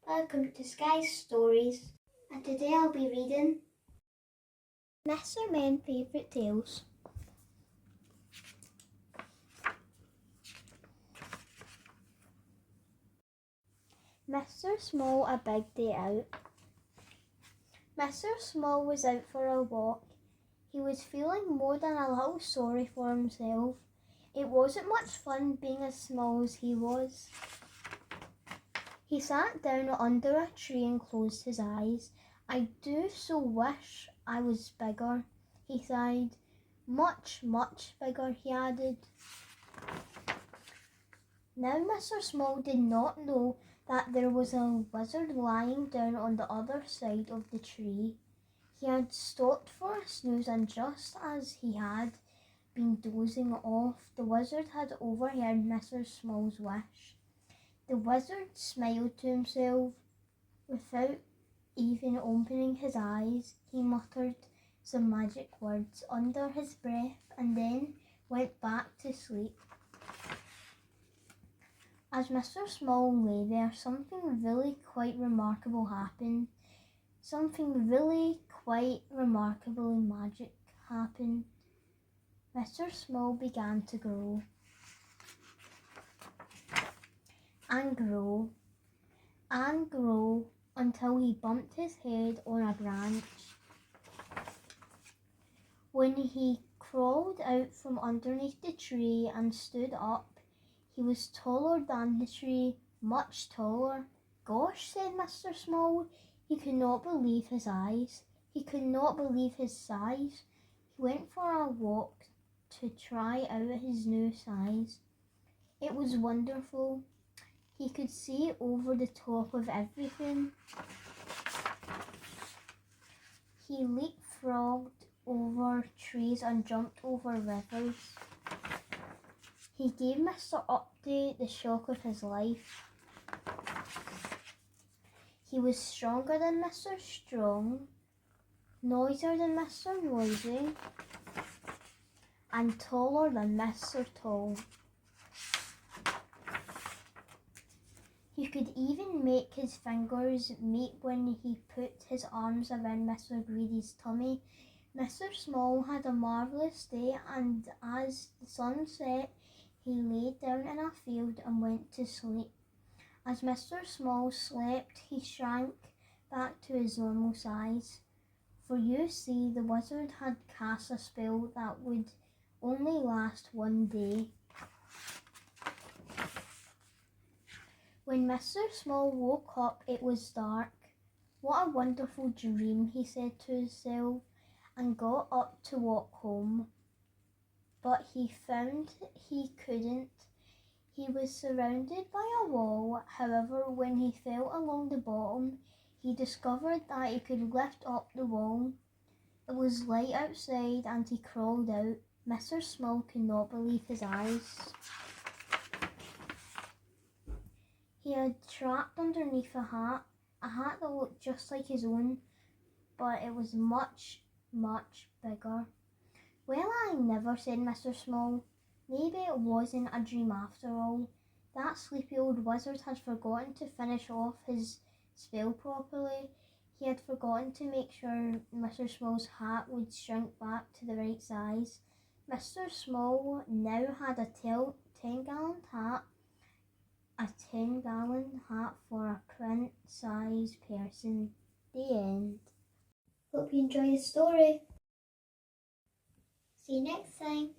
Welcome to Sky's Stories, and today I'll be reading Mr. Men's Favourite Tales. Mr. Small, a big day out. Mr. Small was out for a walk. He was feeling more than a little sorry for himself. It wasn't much fun being as small as he was. He sat down under a tree and closed his eyes. "I do so wish I was bigger," he sighed. "Much, much bigger," he added. Now Mr. Small did not know that there was a wizard lying down on the other side of the tree. He had stopped for a snooze, and just as he had been dozing off, the wizard had overheard Mr. Small's wish. The wizard smiled to himself. Without even opening his eyes, he muttered some magic words under his breath and then went back to sleep. As Mr. Small lay there, something really quite remarkable happened. Something really quite remarkably magic happened. Mr. Small began to grow and grow and grow until he bumped his head on a branch. When he crawled out from underneath the tree and stood up, he was taller than the tree, much taller. "Gosh," said Mr. Small. He could not believe his eyes. He could not believe his size. He went for a walk to try out his new size. It was wonderful. He could see over the top of everything. He leapfrogged over trees and jumped over rivers. He gave Mr. Update the shock of his life. He was stronger than Mr. Strong, noisier than Mr. Noisy, and taller than Mr. Tall. He could even make his fingers meet when he put his arms around Mr. Greedy's tummy. Mr. Small had a marvellous day, and as the sun set, he lay down in a field and went to sleep. As Mr. Small slept, he shrank back to his normal size. For you see, the wizard had cast a spell that would only last one day. When Mr. Small woke up, it was dark. "What a wonderful dream," he said to himself, and got up to walk home. But he found he couldn't. He was surrounded by a wall. However, when he felt along the bottom, he discovered that he could lift up the wall. It was light outside, and he crawled out. Mr. Small could not believe his eyes. He had trapped underneath a hat that looked just like his own, but it was much, much bigger. "Well, I never," said Mr. Small. "Maybe it wasn't a dream after all." That sleepy old wizard had forgotten to finish off his spell properly. He had forgotten to make sure Mr. Small's hat would shrink back to the right size. Mr. Small now had a 10-gallon hat. A 10-gallon hat for a print-sized person. The end. Hope you enjoy the story. See you next time.